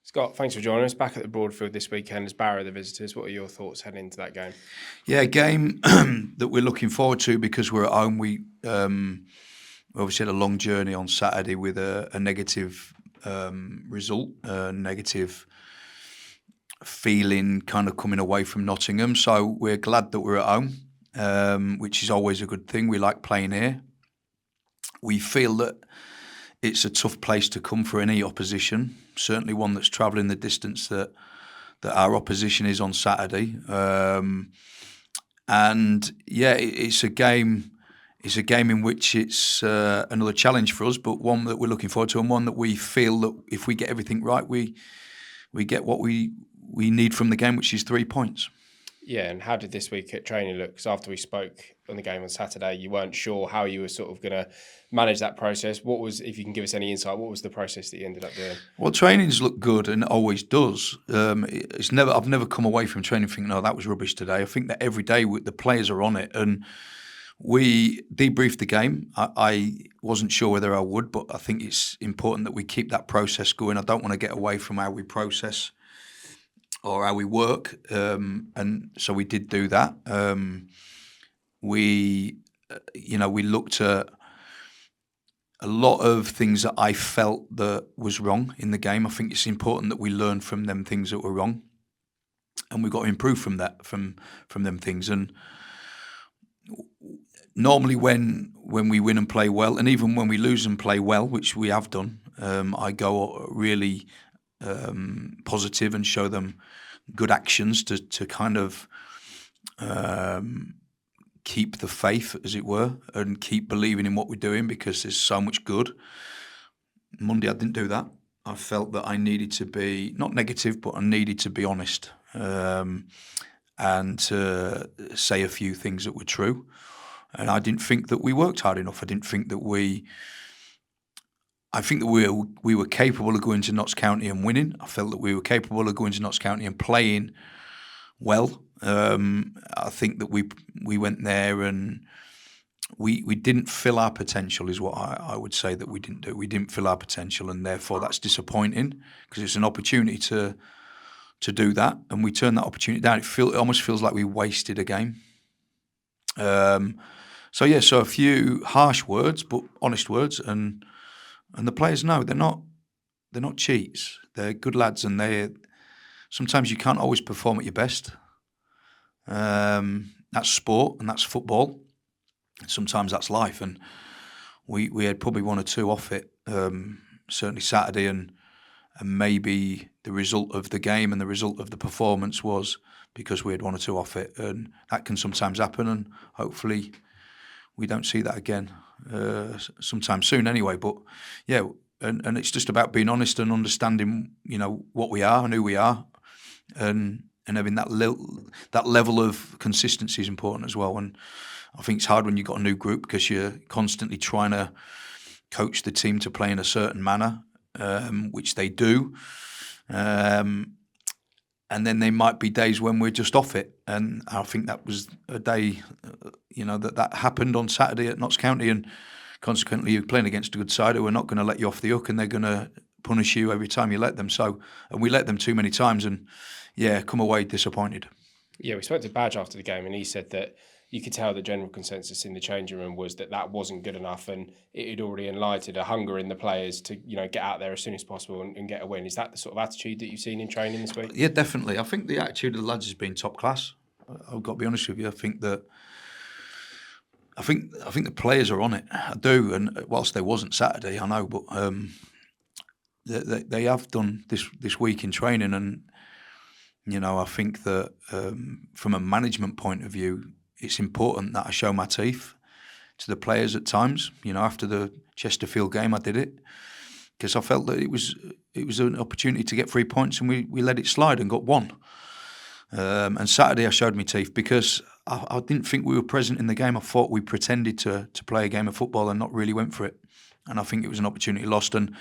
Scott, thanks for joining us. Back at the Broadfield this weekend as Barrow the visitors. What are your thoughts heading into that game? Yeah, a game that we're looking forward to because we're at home. We obviously had a long journey on Saturday with a negative result, a negative feeling kind of coming away from Nottingham. So we're glad that we're at home, which is always a good thing. We like playing here. We feel that it's a tough place to come for any opposition, certainly one that's travelling the distance that our opposition is on Saturday. And yeah, it's a game. It's a game in which it's another challenge for us, but one that we're looking forward to, and one that we feel that if we get everything right, we get what we need from the game, which is 3 points. Yeah, and how did this week at training look? Because after we spoke on the game on Saturday, you weren't sure how you were sort of going to manage that process. What was, if you can give us any insight, what was the process that you ended up doing? Well, trainings look good, and it always does. I've never come away from training thinking, "No, that was rubbish today." I think that every day the players are on it, and we debriefed the game. I wasn't sure whether I would, but I think it's important that we keep that process going. I don't want to get away from how we process or how we work, and so we did do that. We looked at a lot of things that I felt that was wrong in the game. I think it's important that we learn from them things that were wrong, and we've got to improve from that, from them things. And normally when we win and play well, and even when we lose and play well, which we have done, I go really positive and show them good actions to kind of keep the faith, as it were, and keep believing in what we're doing because there's so much good. Monday I didn't do that. I felt that I needed to be, not negative, but I needed to be honest and to say a few things that were true. And I didn't think that we worked hard enough. I didn't think that I think that we were capable of going to Notts County and winning. I felt that we were capable of going to Notts County and playing well. I think that we went there and we didn't fill our potential is what I would say that we didn't do. We didn't fill our potential, and therefore that's disappointing because it's an opportunity to do that, and we turned that opportunity down. It almost feels like we wasted a game. So a few harsh words, but honest words, and the players know they're not cheats. They're good lads, and sometimes you can't always perform at your best. That's sport and that's football. Sometimes that's life, and we had probably one or two off it. Certainly Saturday, and maybe the result of the game and the result of the performance was because we had one or two off it, and that can sometimes happen, and hopefully we don't see that again sometime soon anyway. But yeah, and it's just about being honest and understanding, what we are and who we are, and having that level of consistency is important as well. And I think it's hard when you've got a new group because you're constantly trying to coach the team to play in a certain manner, which they do. And then there might be days when we're just off it. And I think that was a day, that happened on Saturday at Notts County. And consequently, you're playing against a good side who are not going to let you off the hook, and they're going to punish you every time you let them. And we let them too many times, and come away disappointed. Yeah, we spoke to Badge after the game, and he said that you could tell the general consensus in the changing room was that wasn't good enough, and it had already enlightened a hunger in the players to get out there as soon as possible and get a win. Is that the sort of attitude that you've seen in training this week? Yeah, definitely. I think the attitude of the lads has been top class. I've got to be honest with you. I think the players are on it. I do, and whilst there wasn't Saturday, I know, but they have done this week in training, and I think that from a management point of view, it's important that I show my teeth to the players at times. After the Chesterfield game, I did it because I felt that it was an opportunity to get 3 points, and we let it slide and got one. And Saturday I showed my teeth because I didn't think we were present in the game. I thought we pretended to play a game of football and not really went for it. And I think it was an opportunity lost. And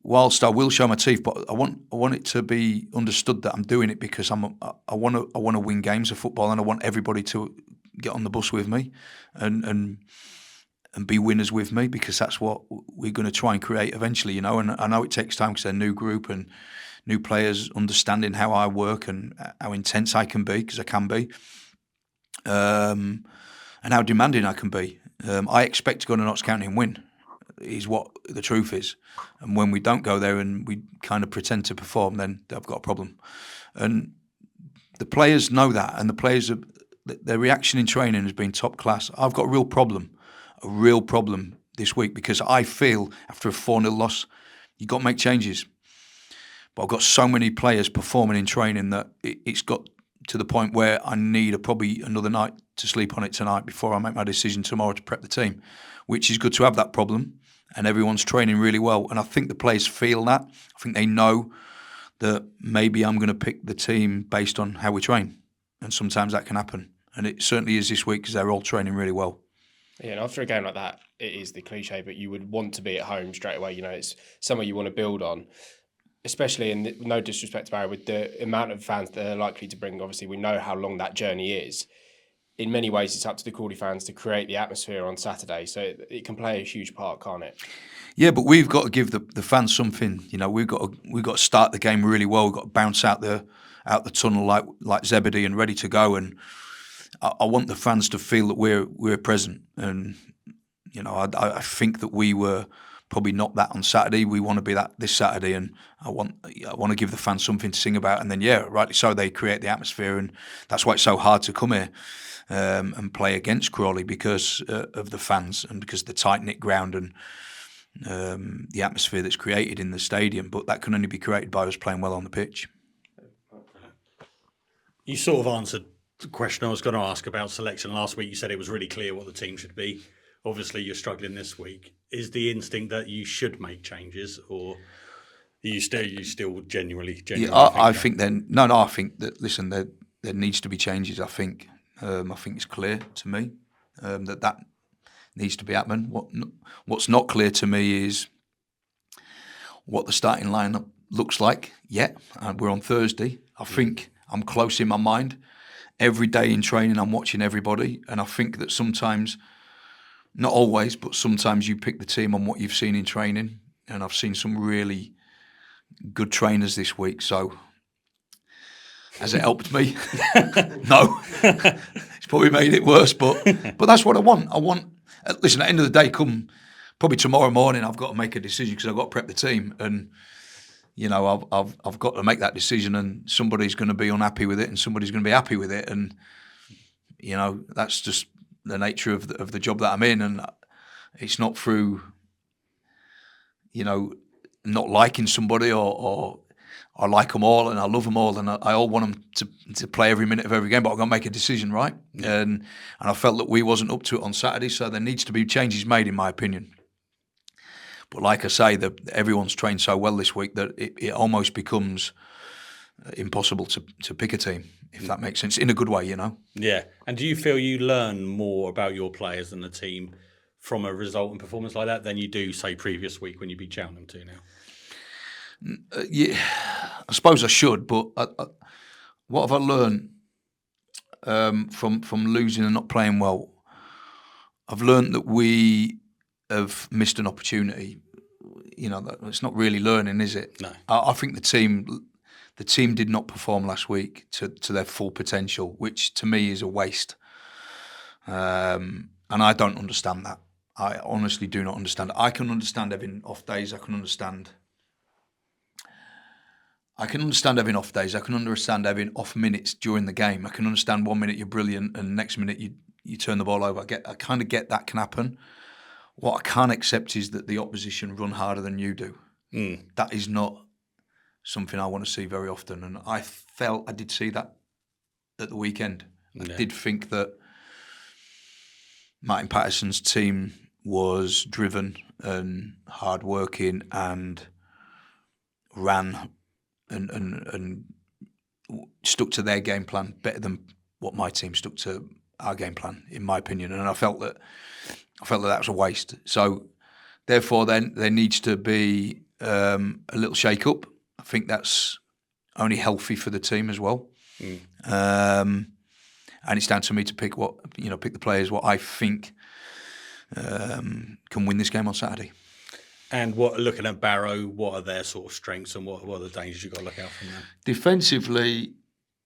whilst I will show my teeth, but I want it to be understood that I'm doing it because I want to win games of football, and I want everybody to get on the bus with me, and and be winners with me, because that's what we're going to try and create eventually, you know. And I know it takes time because they're a new group and new players understanding how I work and how intense I can be, because I can be, and how demanding I can be. I expect to go to Notts County and win, is what the truth is. And when we don't go there and we kind of pretend to perform, then they've got a problem. And the players know that, and the players, their reaction in training has been top class. I've got a real problem this week, because I feel after a 4-0 loss, you've got to make changes. But I've got so many players performing in training that it's got to the point where I need probably another night to sleep on it tonight before I make my decision tomorrow to prep the team, which is good to have that problem. And everyone's training really well. And I think the players feel that. I think they know that maybe I'm going to pick the team based on how we train. And sometimes that can happen. And it certainly is this week, because they're all training really well. Yeah, and after a game like that, it is the cliche, but you would want to be at home straight away. You know, it's somewhere you want to build on, especially, in no disrespect to Barrow, with the amount of fans that they're likely to bring. Obviously, we know how long that journey is. In many ways, it's up to the Crawley fans to create the atmosphere on Saturday. So it can play a huge part, can't it? Yeah, but we've got to give the fans something. You know, we've got to start the game really well. We've got to bounce out the tunnel like Zebedee and ready to go. And I want the fans to feel that we're present. And you know, I think that we were probably not that on Saturday. We want to be that this Saturday, and I want to give the fans something to sing about. And then, yeah, rightly so, they create the atmosphere, and that's why it's so hard to come here and play against Crawley, because of the fans and because of the tight-knit ground and the atmosphere that's created in the stadium. But that can only be created by us playing well on the pitch. You sort of answered the question I was going to ask about selection last week. You said it was really clear what the team should be. Obviously, you're struggling this week. Is the instinct that you should make changes, or are you still genuinely? Yeah, I think then. No. I think that, listen, there needs to be changes. I think it's clear to me that needs to be happening. What's not clear to me is what the starting lineup looks like yet. We're on Thursday. I think I'm close in my mind. Every day in training, I'm watching everybody, and I think that sometimes, not always, but sometimes you pick the team on what you've seen in training, and I've seen some really good trainers this week. So, has it helped me? No, it's probably made it worse. But that's what I want. Listen, at the end of the day, come probably tomorrow morning, I've got to make a decision, because I've got to prep the team, and you know, I've got to make that decision, and somebody's going to be unhappy with it, and somebody's going to be happy with it, and you know, that's just the nature of the job that I'm in. And it's not through, you know, not liking somebody or I like them all and I love them all, and I all want them to play every minute of every game, but I've got to make a decision, right? Yeah. And I felt that we wasn't up to it on Saturday, so there needs to be changes made, in my opinion. But like I say, everyone's trained so well this week that it almost becomes impossible to pick a team, if that makes sense, in a good way, you know? Yeah. And do you feel you learn more about your players and the team from a result and performance like that than you do, say, previous week when you beat Cheltenham 2-0? Yeah, I suppose I should, but what have I learned from losing and not playing well? I've learned that we have missed an opportunity. You know, it's not really learning, is it? No. I think the team did not perform last week to their full potential, which to me is a waste. And I don't understand that. I honestly do not understand it. I can understand having off days. I can understand having off days. I can understand having off minutes during the game. I can understand 1 minute you're brilliant and next minute you turn the ball over. I kind of get that can happen. What I can't accept is that the opposition run harder than you do. That is not something I want to see very often. And I felt I did see that at the weekend. Yeah. I did think that Martin Patterson's team was driven and hard-working and ran and stuck to their game plan better than what my team stuck to our game plan, in my opinion. And I felt that was a waste. So, therefore, then there needs to be a little shake-up. I think that's only healthy for the team as well. And it's down to me to pick the players what I think can win this game on Saturday. And looking at Barrow, what are their sort of strengths and what are the dangers you've got to look out from them? Defensively,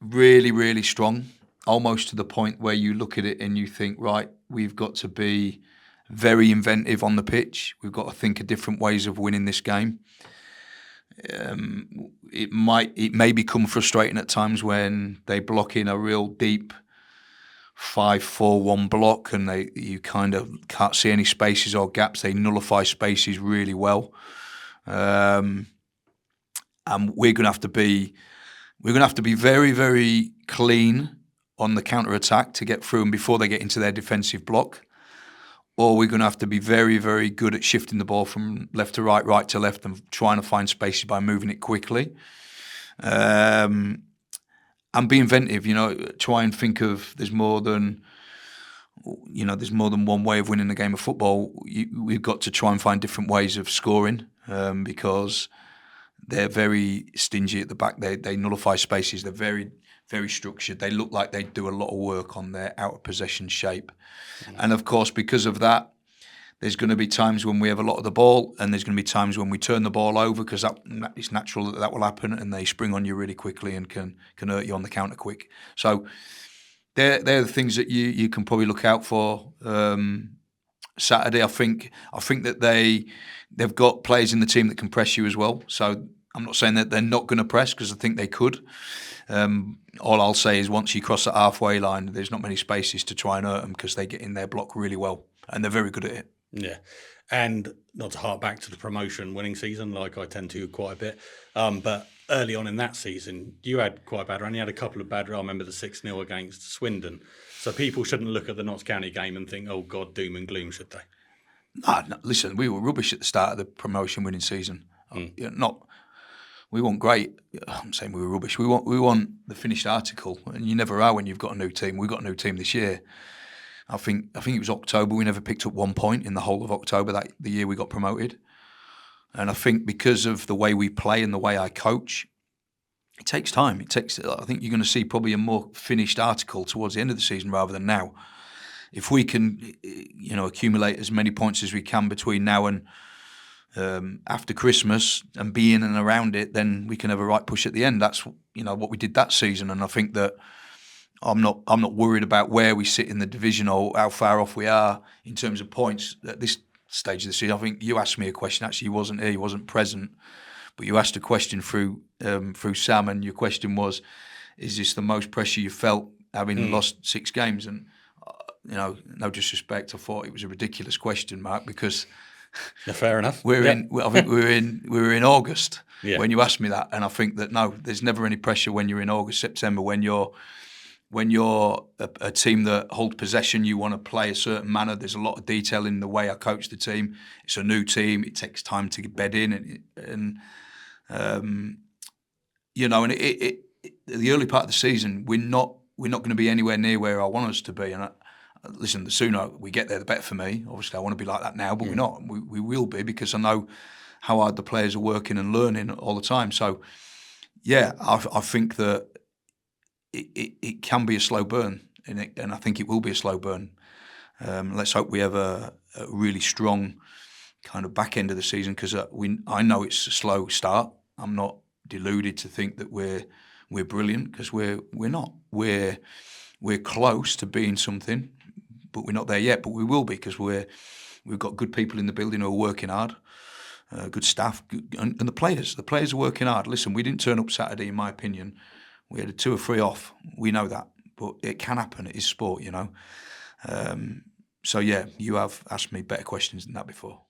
really, really strong, almost to the point where you look at it and you think, right, we've got to be very inventive on the pitch. We've got to think of different ways of winning this game. It may become frustrating at times when they block in a real deep 5-4-1 block and you kind of can't see any spaces or gaps. They nullify spaces really well, and we're going to have to be very, very clean on the counter attack to get through them before they get into their defensive block. Or we're going to have to be very, very good at shifting the ball from left to right, right to left, and trying to find spaces by moving it quickly. And be inventive, try and think of there's more than one way of winning a game of football. We've got to try and find different ways of scoring because they're very stingy at the back. They nullify spaces. They're very, very structured. They look like they do a lot of work on their out of possession shape. And of course, because of that, there's going to be times when we have a lot of the ball, and there's going to be times when we turn the ball over because it's natural that will happen, and they spring on you really quickly and can hurt you on the counter quick. So they're the things that you can probably look out for Saturday. I think that they've got players in the team that can press you as well. So I'm not saying that they're not going to press, because I think they could. All I'll say is once you cross the halfway line, there's not many spaces to try and hurt them because they get in their block really well, and they're very good at it. Yeah, and not to hark back to the promotion winning season like I tend to quite a bit, but early on in that season, you had quite a bad run. You had a couple of bad runs. I remember the 6-0 against Swindon. So people shouldn't look at the Notts County game and think, oh God, doom and gloom, should they? No, listen, we were rubbish at the start of the promotion winning season. We weren't great. I'm saying we were rubbish. We want the finished article, and you never are when you've got a new team. We've got a new team this year. I think it was October. We never picked up 1 point in the whole of October the year we got promoted. And I think because of the way we play and the way I coach, it takes time. I think you're going to see probably a more finished article towards the end of the season rather than now. If we can, accumulate as many points as we can between now and after Christmas and be in and around it, then we can have a right push at the end. That's what we did that season, and I think that I'm not worried about where we sit in the division or how far off we are in terms of points at this stage of the season. I think you asked me a question. Actually, you wasn't here, you wasn't present, but you asked a question through Sam, and your question was, "Is this the most pressure you felt having lost 6 games?" And no disrespect, I thought it was a ridiculous question, Mark, because. Yeah, fair enough. I think we were in August when you asked me that, and I think that no, there's never any pressure when you're in August, September, when you're a team that hold possession. You want to play a certain manner. There's a lot of detail in the way I coach the team. It's a new team. It takes time to get bed in, and the early part of the season, we're not going to be anywhere near where I want us to be, and. Listen, the sooner we get there, the better for me. Obviously, I want to be like that now, but we're not. We will be, because I know how hard the players are working and learning all the time. So, yeah, I think that it can be a slow burn, and I think it will be a slow burn. Let's hope we have a really strong kind of back end of the season, because I know it's a slow start. I'm not deluded to think that we're brilliant, because we're not. We're close to being something, but we're not there yet. But we will be, because we've got good people in the building who are working hard, good staff, and the players. The players are working hard. Listen, we didn't turn up Saturday, in my opinion. We had 2 or 3 off. We know that, but it can happen. It is sport, So yeah, you have asked me better questions than that before.